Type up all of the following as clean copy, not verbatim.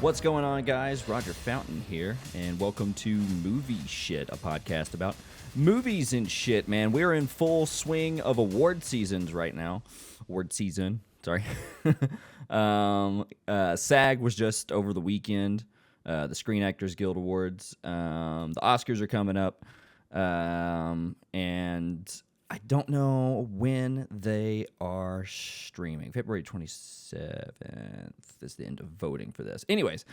What's going on, guys? Roger Fountain here, and welcome to Movie Shit, a podcast about movies and shit, man. We're in full swing of award seasons right now. Award season, sorry. SAG was just over the weekend. The Screen Actors Guild Awards. The Oscars are coming up. And I don't know when they are streaming. February 27th is the end of voting for this. Anyways,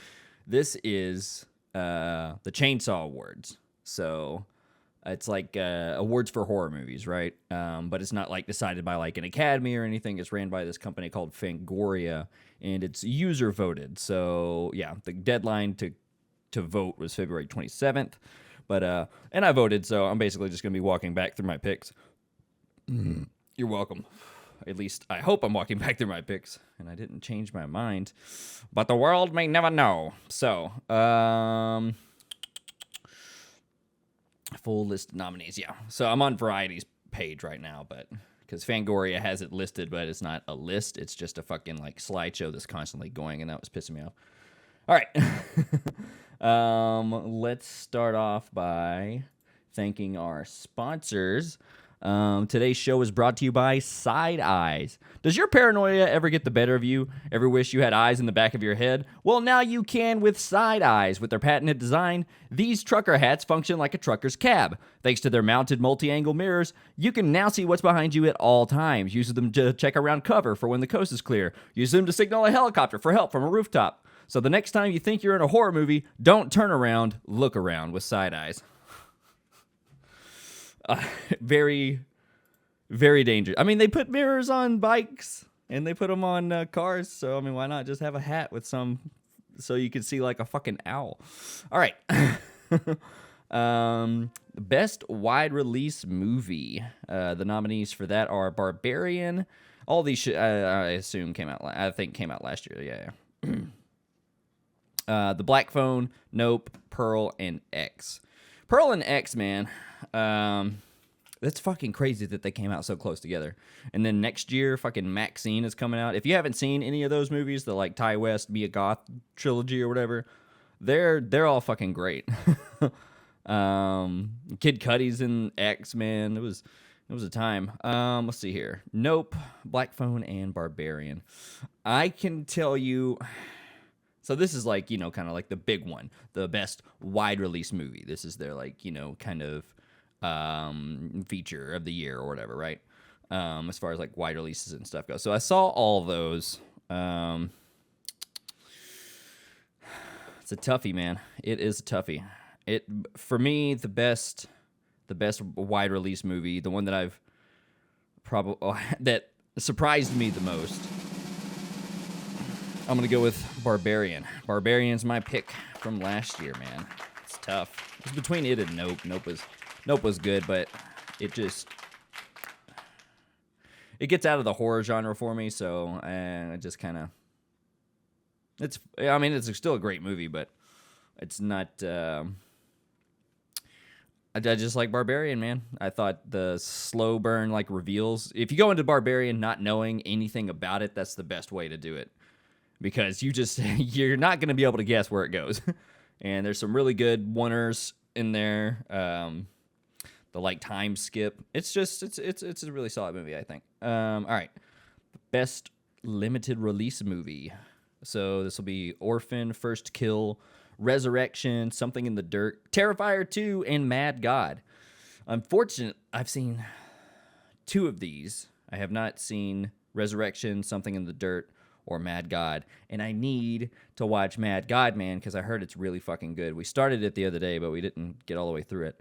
this is the Chainsaw Awards. So it's like awards for horror movies, right? But it's not like decided by like an academy or anything. It's ran by this company called Fangoria, and it's user voted. So yeah, the deadline to vote was February 27th. But and I voted, so I'm basically just gonna be walking back through my picks. You're welcome. At least I hope I'm walking back through my picks, and I didn't change my mind. But the world may never know. So, full list of nominees, yeah. So I'm on Variety's page right now, but because Fangoria has it listed, but it's not a list. It's just a fucking like slideshow that's constantly going, and that was pissing me off. All right. Let's start off by thanking our sponsors. Today's show is brought to you by Side Eyes. Does your paranoia ever get the better of you? Ever wish you had eyes in the back of your head? Well, now you can with Side Eyes. With their patented design, these trucker hats function like a trucker's cab. Thanks to their mounted multi-angle mirrors, you can now see what's behind you at all times. Use them to check around cover for when the coast is clear. Use them to signal a helicopter for help from a rooftop. So the next time you think you're in a horror movie, don't turn around, look around with Side Eyes. Very, very dangerous. I mean, they put mirrors on bikes and they put them on cars. So, I mean, why not just have a hat with some so you can see like a fucking owl? All right. Best wide release movie. The nominees for that are Barbarian. All these, I assume, came out last year. Yeah. The Black Phone, Nope, Pearl, and X. Pearl and X, man. That's fucking crazy that they came out so close together. And then next year, fucking Maxine is coming out. If you haven't seen any of those movies, the like Ty West, Be a Goth trilogy or whatever, they're all fucking great. Kid Cudi's in X, man. It was a time. Let's see here. Nope, Black Phone, and Barbarian. I can tell you. So this is like, you know, kind of like the big one, the best wide release movie. This is their like, you know, kind of feature of the year or whatever, right? As far as like wide releases and stuff goes. So I saw all of those. It's a toughie, man. It is a toughie. For me, the best wide release movie, the one that I've that surprised me the most. I'm going to go with Barbarian. Barbarian's my pick from last year, man. It's tough. It's between it and Nope. Nope was good, but it gets out of the horror genre for me, so it just kind of... it's still a great movie, but it's not... I just like Barbarian, man. I thought the slow burn, like, reveals... If you go into Barbarian not knowing anything about it, that's the best way to do it. Because you're not going to be able to guess where it goes. And there's some really good oneers in there. The like time skip. It's a really solid movie, I think. All right. Best limited release movie. So this will be Orphan, First Kill, Resurrection, Something in the Dirt, Terrifier 2, and Mad God. Unfortunately, I've seen 2 of these. I have not seen Resurrection, Something in the Dirt, or Mad God, and I need to watch Mad God, man, because I heard it's really fucking good. We started it the other day, but we didn't get all the way through it.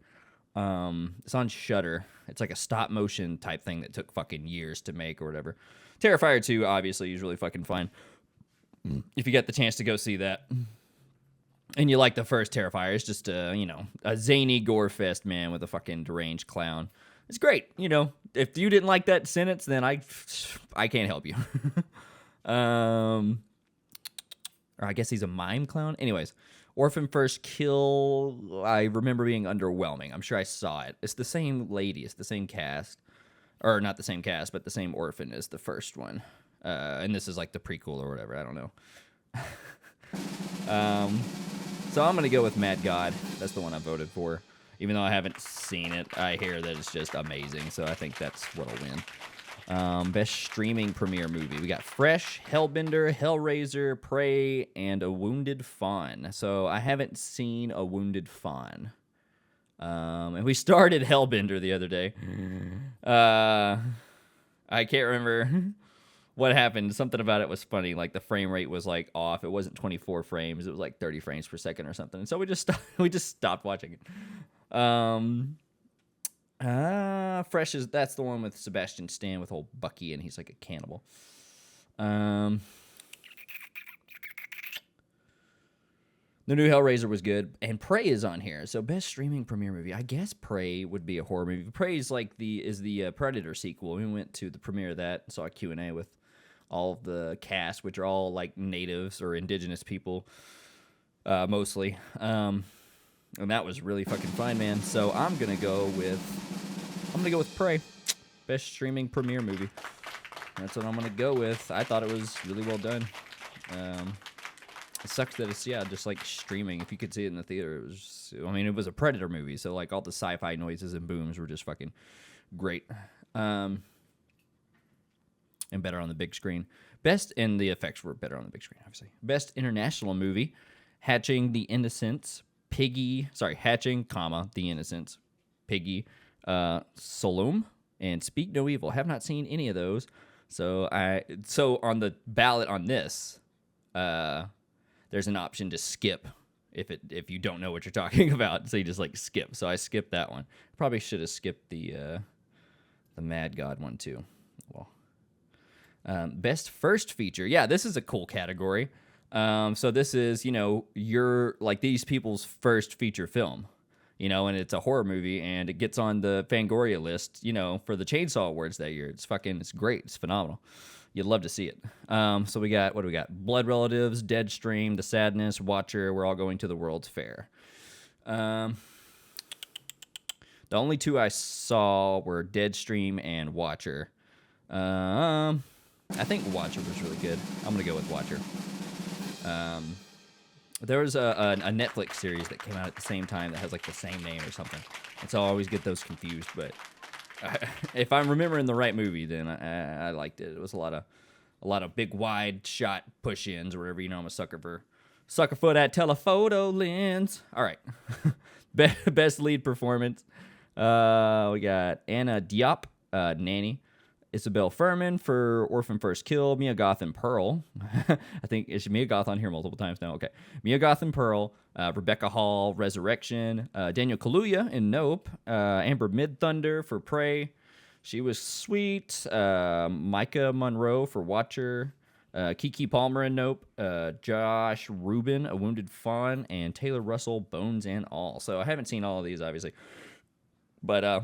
It's on Shudder. It's like a stop motion type thing that took fucking years to make or whatever. Terrifier 2, obviously, is really fucking fun. If you get the chance to go see that, and you like the first Terrifier, it's just a zany gore fest, man, with a fucking deranged clown. It's great. You know, if you didn't like that sentence, then I can't help you. Or I guess he's a mime clown. Anyways, Orphan First Kill, I remember being underwhelming. I'm sure I saw it. It's the same lady. It's the same cast. Or not the same cast, but the same orphan as the first one. And this is like the prequel or whatever. I don't know. Um, so I'm gonna go with Mad God. That's the one I voted for. Even though I haven't seen it, I hear that it's just amazing. So I think that's what'll win. Best streaming premiere movie. We got Fresh, Hellbender, Hellraiser, Prey, and A Wounded Fawn. So I haven't seen A Wounded Fawn. And we started Hellbender the other day. I can't remember what happened. Something about it was funny. Like the frame rate was like off. It wasn't 24 frames. It was like 30 frames per second or something. And so we just stopped watching it. Fresh is that's the one with Sebastian Stan with old Bucky, and he's like a cannibal. The new Hellraiser was good, and Prey is on here. So best streaming premiere movie. I guess Prey would be a horror movie. Prey is like the Predator sequel. We went to the premiere of that, saw a Q&A with all of the cast, which are all like natives or indigenous people, mostly. And that was really fucking fun, man. So I'm gonna go with Prey, best streaming premiere movie. That's what I'm gonna go with. I thought it was really well done. It sucks that it's just like streaming. If you could see it in the theater, it was a Predator movie, so like all the sci-fi noises and booms were just fucking great. And better on the big screen. And the effects were better on the big screen, obviously. Best international movie, Hatching, The Innocents, Hatching, The Innocents, Piggy, Solum, and Speak No Evil. Have not seen any of those. So on the ballot on this, there's an option to skip if you don't know what you're talking about. So you just like skip. So I skipped that one. Probably should have skipped the Mad God one too. Well, best first feature. Yeah, this is a cool category. So this is your like these people's first feature film. And it's a horror movie, and it gets on the Fangoria list, for the Chainsaw Awards that year. It's great. It's phenomenal. You'd love to see it. So what do we got? Blood Relatives, Deadstream, The Sadness, Watcher, We're All Going to the World's Fair. The only two I saw were Deadstream and Watcher. I think Watcher was really good. I'm going to go with Watcher. There was a Netflix series that came out at the same time that has like the same name or something. And so I always get those confused, but if I'm remembering the right movie, then I liked it. It was a lot of big wide shot push-ins or whatever. I'm a sucker for that telephoto lens. All right, best lead performance. We got Anna Diop, Nanny. Isabel Furman for Orphan First Kill, Mia Goth and Pearl. I think is Mia Goth on here multiple times now. Okay, Mia Goth and Pearl, Rebecca Hall, Resurrection, Daniel Kaluuya in Nope, Amber Midthunder for Prey. She was sweet. Micah Monroe for Watcher, Kiki Palmer in Nope, Josh Rubin, A Wounded Fawn, and Taylor Russell, Bones and All. So I haven't seen all of these, obviously, but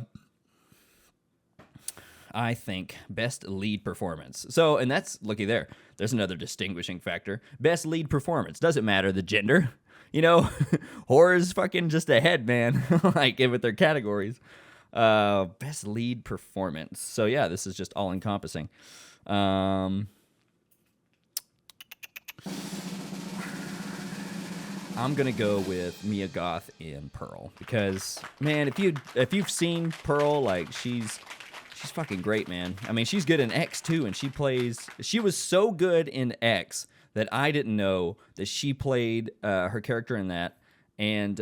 I think best lead performance. So, and that's looky there. There's another distinguishing factor. Best lead performance. Doesn't matter the gender. Horror's fucking just ahead, man. Like with their categories. Best lead performance. So yeah, this is just all encompassing. I'm gonna go with Mia Goth and Pearl because, man, if you've seen Pearl, like she's fucking great, man. I mean, she's good in X too, and she was so good in X that I didn't know that she played her character in that, and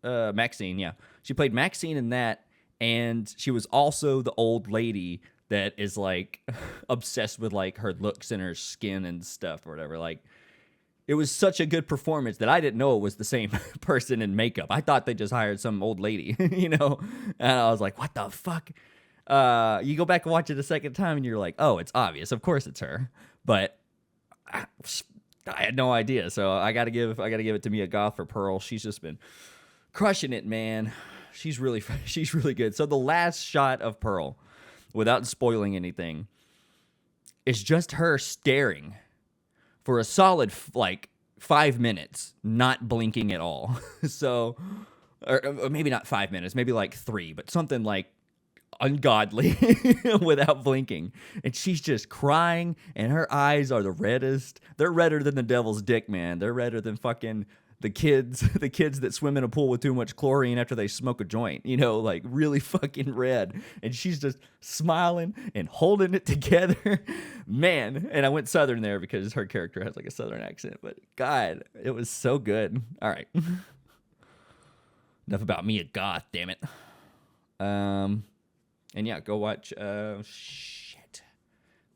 Maxine, yeah. She played Maxine in that, and she was also the old lady that is like obsessed with like her looks and her skin and stuff or whatever. Like, it was such a good performance that I didn't know it was the same person in makeup. I thought they just hired some old lady, and I was like, what the fuck? You go back and watch it a second time, and you're like, oh, it's obvious. Of course it's her. But I had no idea. So I gotta give it to Mia Goth for Pearl. She's just been crushing it, man. She's really good. So the last shot of Pearl, without spoiling anything, is just her staring for a solid 5 minutes, not blinking at all. So, or maybe not 5 minutes, maybe like 3, but something like ungodly without blinking. And she's just crying, and her eyes are the reddest. They're redder than the devil's dick, man. They're redder than fucking the kids that swim in a pool with too much chlorine after they smoke a joint, like really fucking red. And she's just smiling and holding it together. Man, and I went Southern there because her character has like a Southern accent, but God, it was so good. All right. Enough about Mia Goth, damn it. And yeah, go watch, shit.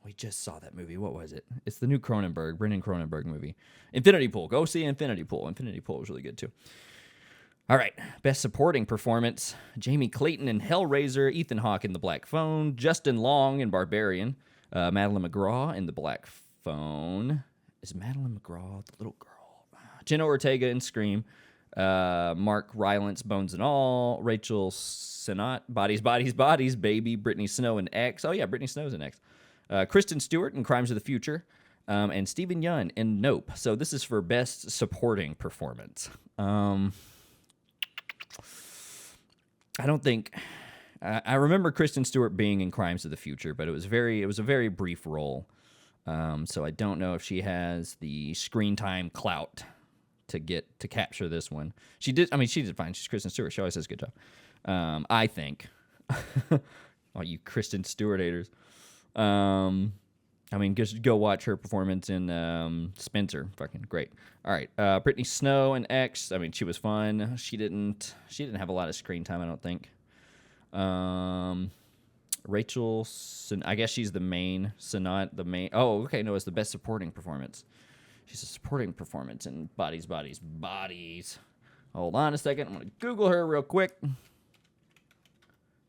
We just saw that movie. What was it? It's the new Brendan Cronenberg movie. Infinity Pool. Go see Infinity Pool. Infinity Pool was really good too. All right. Best supporting performance. Jamie Clayton in Hellraiser. Ethan Hawke in The Black Phone. Justin Long in Barbarian. Madeline McGraw in The Black Phone. Is Madeline McGraw the little girl? Jenna Ortega in Scream. Mark Rylance, Bones and All. Rachel Sennott, Bodies, Bodies, Bodies, Baby. Brittany Snow in X. Oh yeah, Brittany Snow's in X. Kristen Stewart in Crimes of the Future. And Stephen Yeun in Nope. So this is for best supporting performance. I don't think I remember Kristen Stewart being in Crimes of the Future, but it was a very brief role. So I don't know if she has the screen time clout to capture this one. She did fine. She's Kristen Stewart. She always does a good job. I think. All you Kristen Stewart haters. Just go watch her performance in Spencer. Fucking great. All right. Brittany Snow in X. She was fun. She didn't have a lot of screen time, I don't think. Rachel, I guess she's the main. Sennott, the main. Oh, okay. No, it's the best supporting performance. She's a supporting performance in Bodies, Bodies, Bodies. Hold on a second. I'm going to Google her real quick.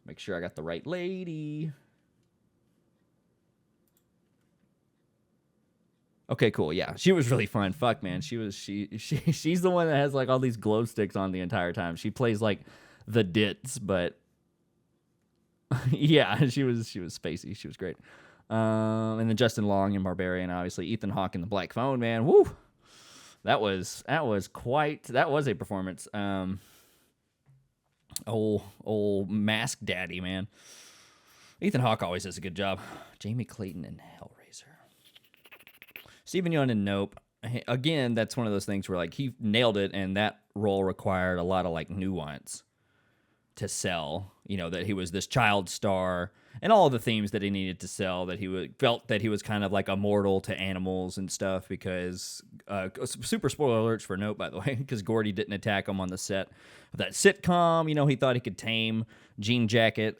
Make sure I got the right lady. Okay, cool. Yeah, she was really fun. Fuck, man. She's the one that has like all these glow sticks on the entire time. She plays like the Ditz, but yeah, she was spacey. She was great. And then Justin Long in Barbarian, obviously. Ethan Hawke in The Black Phone, man. Woo! That was a performance. Old mask daddy, man. Ethan Hawke always does a good job. Jamie Clayton in Hellraiser. Stephen Yeun in Nope. Again, that's one of those things where like he nailed it, and that role required a lot of like nuance to sell. That he was this child star and all of the themes that he needed to sell. That he felt that he was kind of like immortal to animals and stuff. Because super spoiler alerts for Nope, by the way, because Gordy didn't attack him on the set of that sitcom. He thought he could tame Jean Jacket.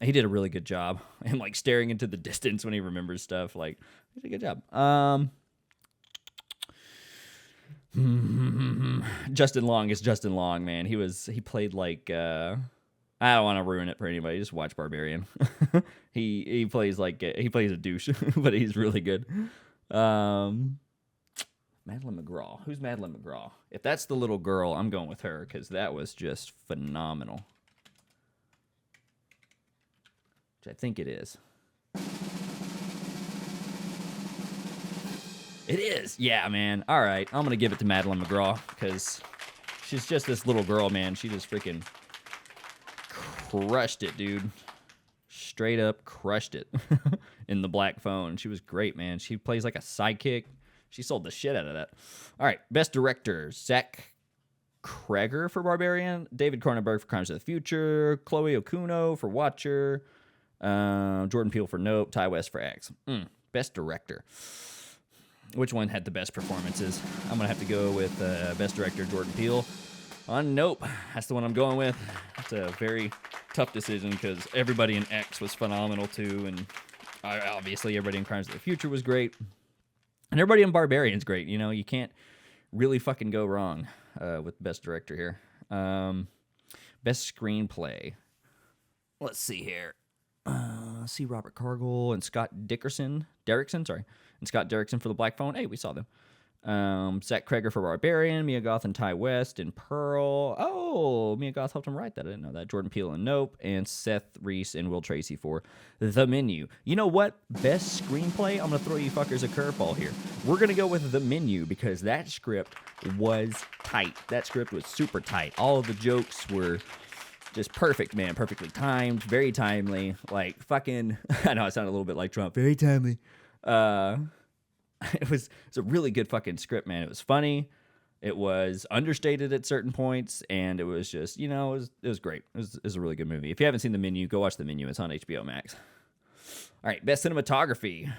He did a really good job, and like staring into the distance when he remembers stuff. Like, he did a good job. Justin Long is Justin Long, man. He played like I don't want to ruin it for anybody. Just watch Barbarian. he plays like he plays a douche, but he's really good. Madeline McGraw. Who's Madeline McGraw? If that's the little girl, I'm going with her because that was just phenomenal. Which I think it is. It is. Yeah, man. All right. I'm going to give it to Madeline McGraw because she's just this little girl, man. She just freaking crushed it, dude. Straight up crushed it in The Black Phone. She was great, man. She plays like a sidekick. She sold the shit out of that. All right. Best director, Zach Cregger for Barbarian, David Cronenberg for Crimes of the Future, Chloe Okuno for Watcher, Jordan Peele for Nope, Ty West for X. Best director. Which one had the best performances? I'm going to have to go with best director, Jordan Peele. On Nope, that's the one I'm going with. It's a very tough decision because everybody in X was phenomenal too, and obviously everybody in Crimes of the Future was great. And everybody in Barbarian's great. You can't really fucking go wrong with best director here. Best screenplay. Let's see here. See Robert Cargill and Scott Derrickson, and Scott Derrickson for The Black Phone. Hey, we saw them. Zach Cregger for Barbarian, Mia Goth and Ty West in Pearl. Oh, Mia Goth helped him write that. I didn't know that. Jordan Peele and Nope, and Seth Reese and Will Tracy for The Menu. You know what? Best screenplay? I'm going to throw you fuckers a curveball here. We're going to go with The Menu because that script was tight. That script was super tight. All of the jokes were Just perfect, man. Perfectly timed, very timely. Like fucking. I know I sound a little bit like Trump. Very timely. Uh, it's a really good fucking script, man. It was funny. It was understated at certain points, and it was just, it was great. It was a really good movie. If you haven't seen The Menu, go watch The Menu. It's on HBO Max. All right, best cinematography.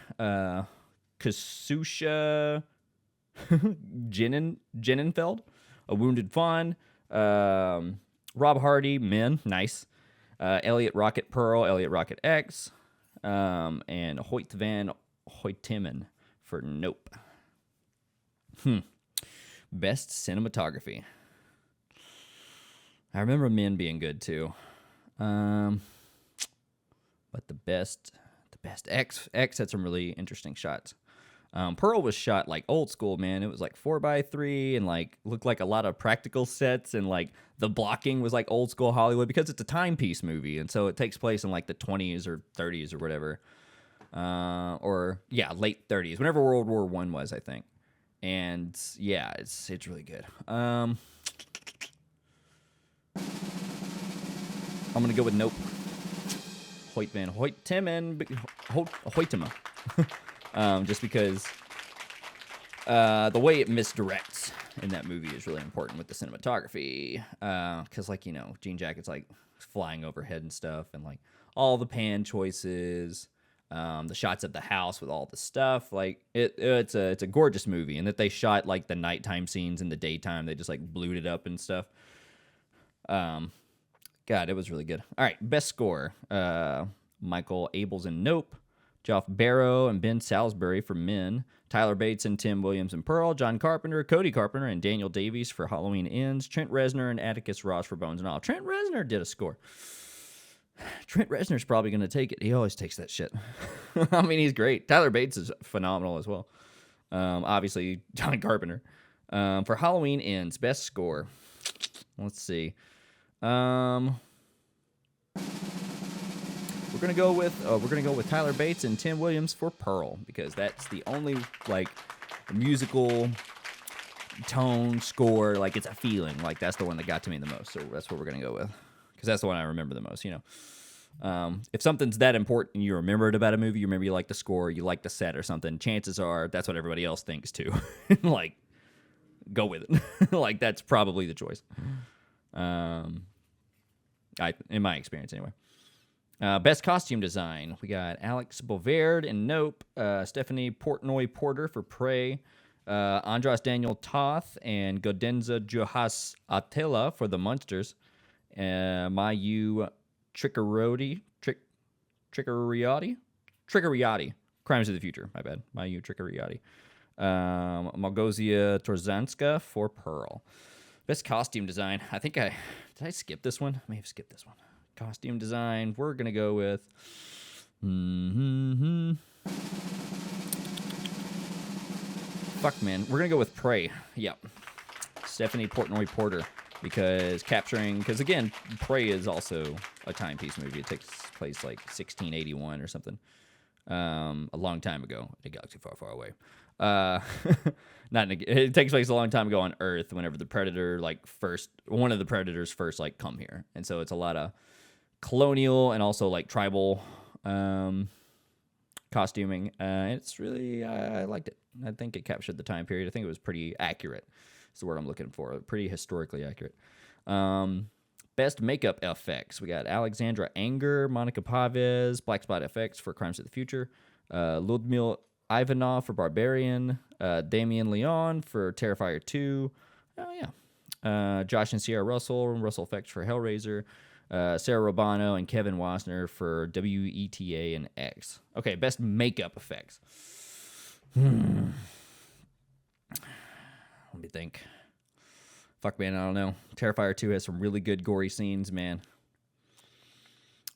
Kasusha Jenenfeld, A Wounded Fawn. Rob Hardy, Men, nice. Elliot Rocket Pearl, Elliot Rocket X. And Hoyt van Hoytema for Nope. Best cinematography. I remember Men being good too. But the best X had some really interesting shots. Pearl was shot like old school, man. It was like 4x3 and like looked like a lot of practical sets, and like the blocking was like old school Hollywood because it's a timepiece movie, and so it takes place in like the 20s or 30s or whatever. Late 30s, whenever World War I was, I think. And yeah, it's really good. I'm gonna go with Nope. Hoyt van Hoytema. Just because the way it misdirects in that movie is really important with the cinematography. Because Jean Jacket's like flying overhead and stuff, and like all the pan choices. The shots of the house with all the stuff, like it's a gorgeous movie, and that they shot like the nighttime scenes in the daytime. They just like blued it up and stuff. God, it was really good. All right, best score. Michael Abels in Nope, Geoff Barrow and Ben Salisbury for Men, Tyler Bates and Tim Williams in Pearl, John Carpenter, Cody Carpenter, and Daniel Davies for Halloween Ends, Trent Reznor and Atticus Ross for Bones and All. Trent Reznor did a score. Trent Reznor's probably going to take it. He always takes that shit. I mean, he's great. Tyler Bates is phenomenal as well. Obviously, John Carpenter. For Halloween Ends, best score. Let's see. We're gonna go with Tyler Bates and Tim Williams for Pearl, because that's the only like musical tone score, like it's a feeling, like that's the one that got to me the most. So that's what we're gonna go with, because that's the one I remember the most. If something's that important, you remember it about a movie, you like the score, you like the set or something, chances are that's what everybody else thinks too. Like, go with it. Like, that's probably the choice. In my experience anyway. Best costume design, we got Alex Bouvard in Nope, Stephanie Portnoy Porter for Prey, Andras Daniel Toth and Godenza Juhas Attila for The Munsters, Mayu Trickariotti, Crimes of the Future, my bad, Mayu Trickariotti, Malgosia Torzanska for Pearl. Best costume design, did I skip this one? I may have skipped this one. Costume design, we're going to go with... Fuck, man. We're going to go with Prey. Yep. Stephanie Portnoy Porter. Because again, Prey is also a timepiece movie. It takes place like 1681 or something. A long time ago. In a galaxy far, far away. It takes place a long time ago on Earth, whenever the Predator, one of the Predators first, come here. And so it's a lot of colonial and also like tribal costuming. It's really, I liked it. I think it captured the time period. I think it was pretty accurate. That's the word I'm looking for. Pretty historically accurate. Best makeup effects. We got Alexandra Anger, Monica Pavez, Black Spot FX for Crimes of the Future, Ludmil Ivanov for Barbarian, Damien Leon for Terrifier 2. Oh, yeah. Josh and Sierra Russell Effects for Hellraiser, Sarah Robano and Kevin Wassner for WETA and X. Okay, best makeup effects. Let me think. Fuck, man, I don't know. Terrifier 2 has some really good gory scenes, man.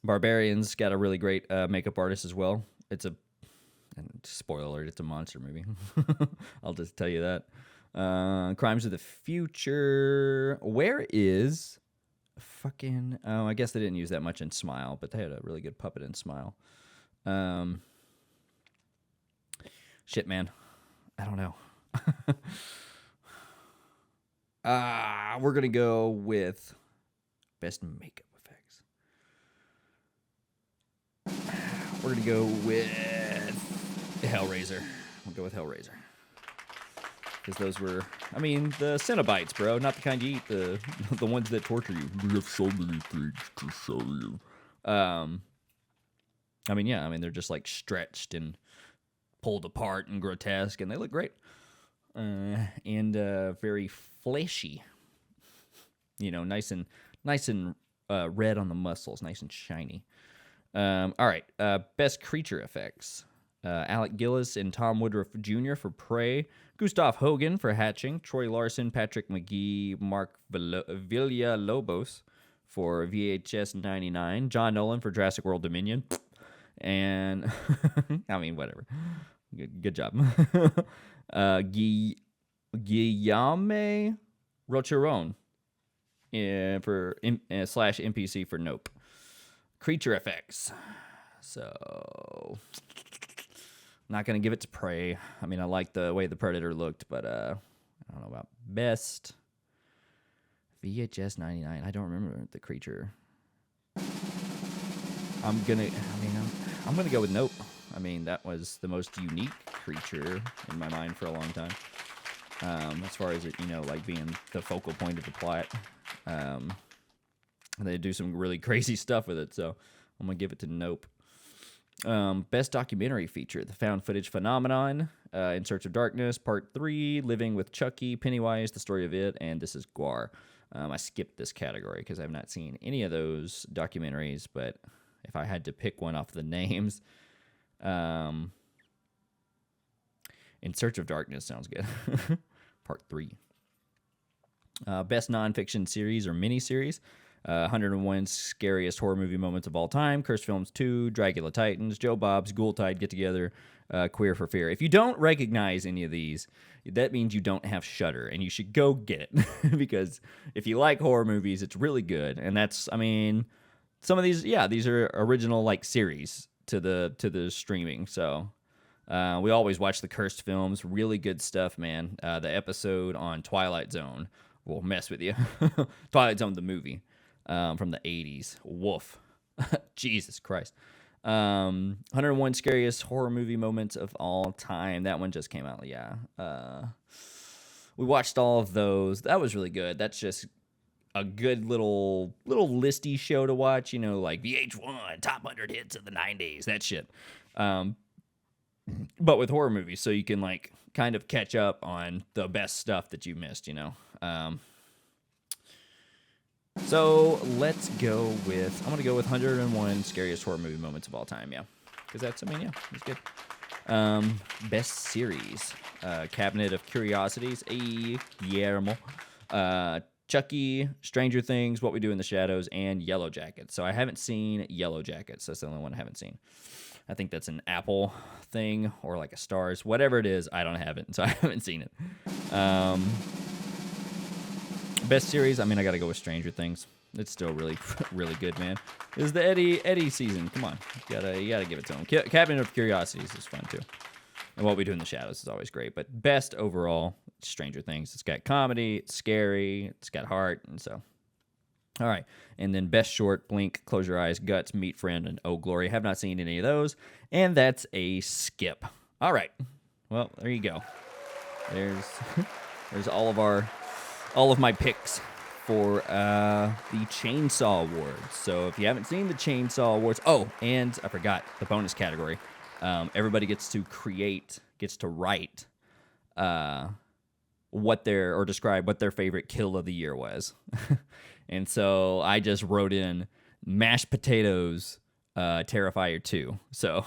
Barbarian's got a really great makeup artist as well. And spoiler alert, it's a monster movie. I'll just tell you that. Crimes of the Future. Where is fucking... Oh, I guess they didn't use that much in Smile, but they had a really good puppet in Smile. Shit, man. I don't know. We're going to go with best makeup effects. we're going to go with Hellraiser. We'll go with Hellraiser. Because those were, I mean, the Cenobites, bro. Not the kind you eat, the ones that torture you. We have so many things to show you. I mean, yeah, I mean, they're just like stretched and pulled apart and grotesque, and they look great. And very fleshy. You know, nice and red on the muscles, nice and shiny. All right, best creature effects. Alec Gillis and Tom Woodruff Jr. for Prey, Gustav Hogan for Hatching, Troy Larson, Patrick McGee, Mark Villalobos for VHS 99, John Nolan for Jurassic World Dominion, and I mean, whatever. Good job. Guillaume Rocheron for slash NPC for Nope. Creature effects. So, not going to give it to Prey. I mean, I like the way the Predator looked, but I don't know about best. VHS 99. I don't remember the creature. I'm going to go with Nope. I mean, that was the most unique creature in my mind for a long time. As far as it, you know, like being the focal point of the plot. They do some really crazy stuff with it, so I'm going to give it to Nope. Best documentary feature, The Found Footage Phenomenon, In Search of Darkness, Part 3, Living with Chucky, Pennywise, The Story of It, and This Is Gwar. I skipped this category because I've not seen any of those documentaries, but if I had to pick one off the names, In Search of Darkness sounds good. Part 3. Best nonfiction series or miniseries. 101 Scariest Horror Movie Moments of All Time, Cursed Films 2, Dracula Titans, Joe Bob's Ghoultide Get Together, Queer for Fear. If you don't recognize any of these, that means you don't have Shudder, and you should go get it. Because if you like horror movies, it's really good. And that's, I mean, some of these, yeah, these are original like series to the streaming. So we always watch the Cursed Films. Really good stuff, man. The episode on Twilight Zone will mess with you. Twilight Zone, the movie. From the 80s. Woof. Jesus Christ. 101 Scariest Horror Movie Moments of All Time. That one just came out, yeah. We watched all of those. That was really good. That's just a good little listy show to watch, you know, like VH1, top 100 hits of the 90s, that shit. But with horror movies, so you can, like, kind of catch up on the best stuff that you missed, you know. So let's go with, I'm going to go with 101 Scariest Horror Movie Moments of All Time, yeah. Because that's, I mean, yeah, it's good. Best Series. Cabinet of Curiosities, Guillermo. Chucky, Stranger Things, What We Do in the Shadows, and Yellow Jackets. So I haven't seen Yellow Jackets. That's the only one I haven't seen. I think that's an Apple thing or like a Stars. Whatever it is, I don't have it, so I haven't seen it. Best series, I mean, I got to go with Stranger Things. It's still really, really good, man. This is the Eddie season. Come on, you gotta give it to him. Cabinet of Curiosities is fun too, and What We Do in the Shadows is always great. But best overall, Stranger Things. It's got comedy, it's scary, it's got heart, and so. All right, and then best short, Blink, Close Your Eyes, Guts, Meet Friend, and Oh Glory. Have not seen any of those, and that's a skip. All right, well, there you go. There's all of my picks for the Chainsaw Awards. So if you haven't seen the Chainsaw Awards, oh, and I forgot the bonus category. Everybody gets to write describe what their favorite kill of the year was. And so I just wrote in mashed potatoes, Terrifier 2. So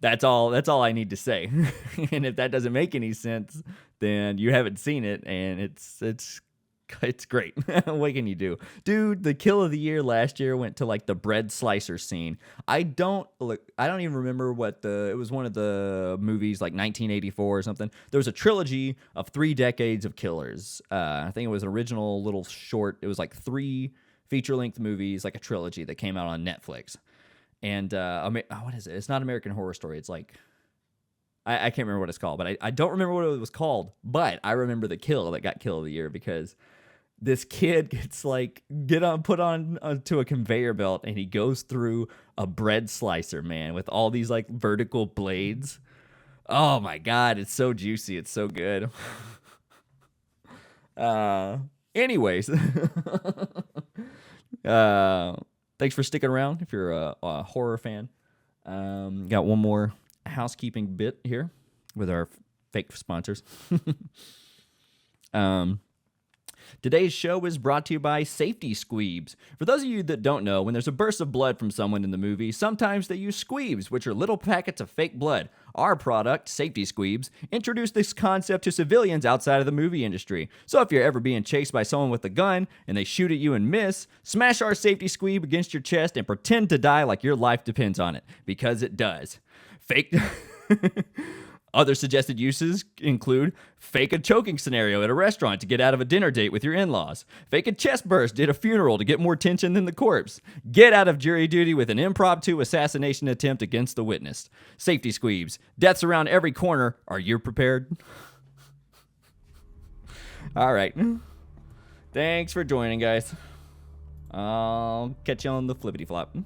that's all I need to say. And if that doesn't make any sense, then you haven't seen it, and it's great. What can you do? Dude, the kill of the year last year went to like the bread slicer scene. I don't even remember it was one of the movies like 1984 or something. There was a trilogy of 3 decades of killers. I think it was an original little short. It was like 3 feature-length movies, like a trilogy that came out on Netflix. And what is it? It's not American Horror Story. It's like I can't remember what it's called, but I don't remember what it was called. But I remember the kill that got kill of the year because this kid gets like put on onto a conveyor belt, and he goes through a bread slicer, man, with all these like vertical blades. Oh my god, it's so juicy, it's so good. Anyways, thanks for sticking around if you're a horror fan. Got one more housekeeping bit here with our fake sponsors. Today's show is brought to you by Safety Squeebs. For those of you that don't know, when there's a burst of blood from someone in the movie, sometimes they use squeebs, which are little packets of fake blood. Our product, Safety Squeebs, introduced this concept to civilians outside of the movie industry. So if you're ever being chased by someone with a gun and they shoot at you and miss, smash our Safety Squeeb against your chest and pretend to die like your life depends on it, because it does. Fake... Other suggested uses include fake a choking scenario at a restaurant to get out of a dinner date with your in-laws. Fake a chest burst at a funeral to get more tension than the corpse. Get out of jury duty with an impromptu assassination attempt against the witness. Safety Squeebs. Death's around every corner. Are you prepared? All right. Thanks for joining, guys. I'll catch you on the flippity flop.